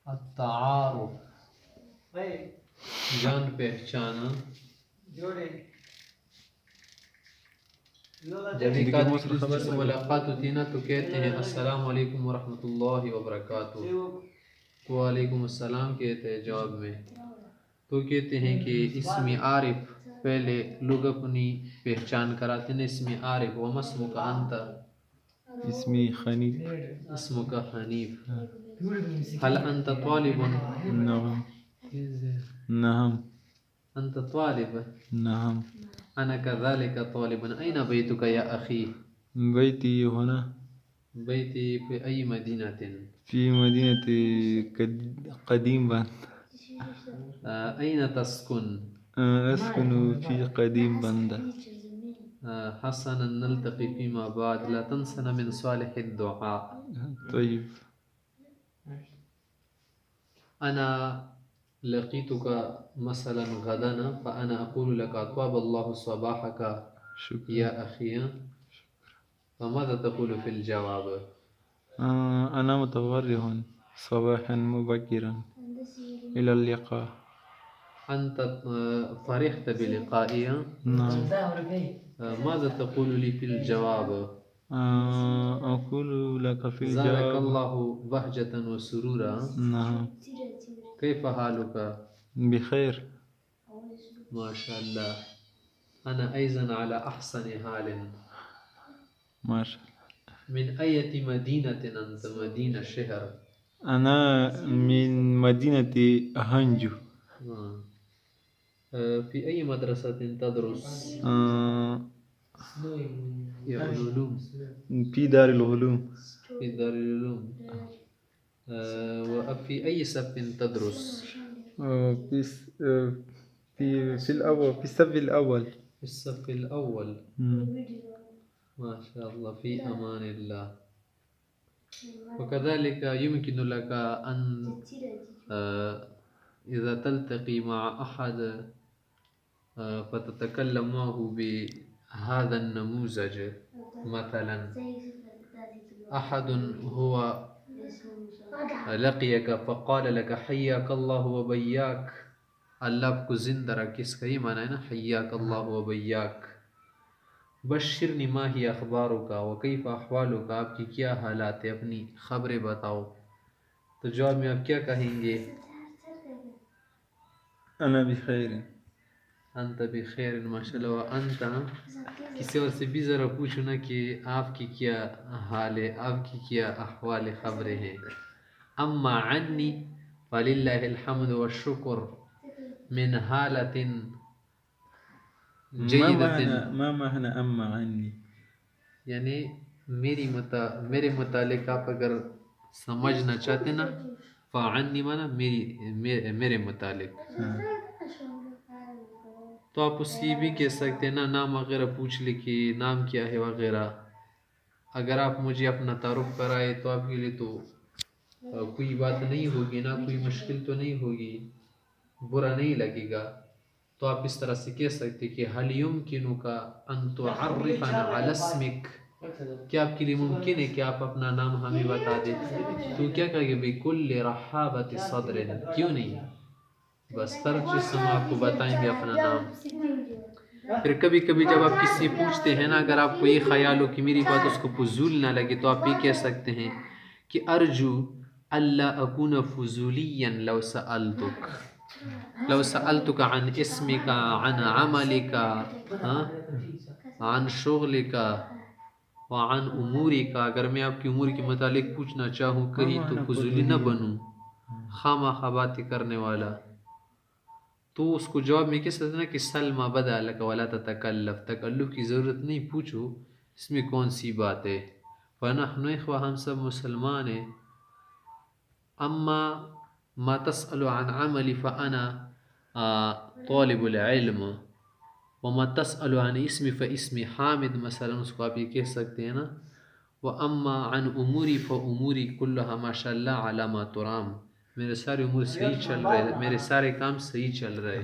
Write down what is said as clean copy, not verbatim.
अत्तारुफ, जान पहचाना। जब एक आदमी से मुलाकात होती ना तो कहते हैं अस्सलाम वालेकुम व रहमतुल्लाहि व बरकातुहू, तो वालेकुम अस्सलाम कहते हैं जवाब में। तो कहते हैं कि इसमें आरिफ, पहले लोग अपनी पहचान कराते हैं इसमें आरिफ, व मस्मुका अंता, इसमें खनीफ, इसमुका हनीफ, हल अंत तालिबुन, नहम, नहम, अंत तालिब, नहम, अना कज़ालिका तालिबुन, ऐना बैतुका या अखी, बैती होना, बैती फी अई मदीनतिन, फी मदीनती कदीम बन, ऐना तस्कुन, अस्कुनु फी कदीम बंदा, हसना नल्तक़ी फीमा बाद, ला तंसना मिन सालिहि दुआ। तय्यब, अना लक़ीतुका मसलन गदन फ़अना अक़ूलु लका त्वाबल्लाहु सबाहका या अख़ी, फ़माज़ा तक़ूलु फ़िल जवाब। अना मुतवर्रिहुन सबाहन मुबक्किरन इला लिक़ा, अंत फ़रिहत बिलिक़ाई, माज़ा तक़ूलु ली फ़िल जवाब। अक़ूलु लका फ़िल जवाब, ज़ादकल्लाहु बहजतन व सुरूरा, नअम, कैफ़ हालुका, बिखैर, माशाअल्लाह, अना ऐज़न अला अहसनि हालिन, माशाअल्लाह। मिन अय्यति मदीनतिन अंत, मदीना शहर, अना मिन मदीनती हंजू, फ़ी अय्यि मदरसतिन तदरुस, या उलूम, फी दारिल उलूम, फ़ी दारिल उलूम, व फ़ी अय्यि सफ़्फ़िन तदरुस, फी फिल अव्वल, फी सफ़िल अव्वल, फ़ी सफ़्फ़िल अव्वल, माशाअल्लाह, फ़ी अमानिल्लाह। वकज़ालिक युमकिनु लका अन इज़ा तल्तक़ी मअ अहद फ़ततकल्लम मअहु बिहाज़ा अन्नमूज़ज, मसलन अहदुन हुवा लक़ियक फ़क़ाल लक हय्याकल्लाहु व बय्याक, अल्लाह आपको ज़िंदा रखे, इसका ये माना है ना, हय्याकल्लाहु व बय्याक। बश्शिरनी मा ही अख़बारुका व कैफ़ अहवालुका, आपकी क्या हालात है, अपनी खबरें बताओ। तो जवाब में आप क्या कहेंगे? अना बिखैर, अंत बिखैर, माशाअल्लाह। व अंत, किसी और से भी ज़रा पूछो ना कि आपकी क्या हाल है, आपकी क्या अहवाल खबरें हैं। अम्मा अन्नी फलिल्लाहिल हम्दु व शुक्र मिन हालतिन जय्यदतिन, मा माना अम्मा अन्नी, यानी मेरे मुतालिक आप अगर समझना चाहते ना, फ़अन्नी माना मेरे मुतालिक, तो आप उसकी भी कह सकते हैं ना, नाम वगैरह पूछ ले कि नाम क्या है वगैरह। अगर आप मुझे अपना तारुफ कराए तो आपके लिए तो कोई बात नहीं होगी ना, कोई मुश्किल तो नहीं होगी, बुरा नहीं लगेगा। तो आप इस तरह से कह सकते कि हल युमकिनुका अन तुअर्रिफना अला इस्मिक, क्या आपके लिए मुमकिन है कि आप अपना नाम हमें बता दें। तो क्या कहेंगे, बिकुल्लि रहाबति सद्रिन, क्यों नहीं, बस तरज से हम आपको बताएंगे अपना नाम। फिर कभी कभी जब आप किसी पूछते हैं ना, अगर आपको ये ख्याल हो कि मेरी बात उसको फजूल ना लगे, तो आप ये कह सकते हैं कि अर्जू अल्ला अकून फजूलियन लौ सअलतुका अन इस्मिका अन अमलिका अन शुगलिका व अन उमूरिका, अगर मैं आपकी उमूर के मुतालिक पूछना चाहूँ कहीं तो फजूली न बनूँ, खामा बातें करने वाला। तो उसको जवाब में किस तरह कि सलमा बदा लक वला ततकल्लफ, तकल्लुफ की ज़रूरत नहीं, पूछो इसमें कौन सी बात है। फनहनु इख्वा, हम सब मुसलमान हैं। अम्मा मा तसअलु अन अमली फ़अना तालिबुल इल्म, व मा तसअलु अन इस्मी फ़इस्मी हामिद, मसलन उसको आप ये कह सकते हैं ना। व अम्मा अन उमूरी फ़उमूरी कुल्लहा माशाअल्लाह अला मा तुराम, मेरे सारे उमूर सही चल रहे, मेरे सारे काम सही चल रहे।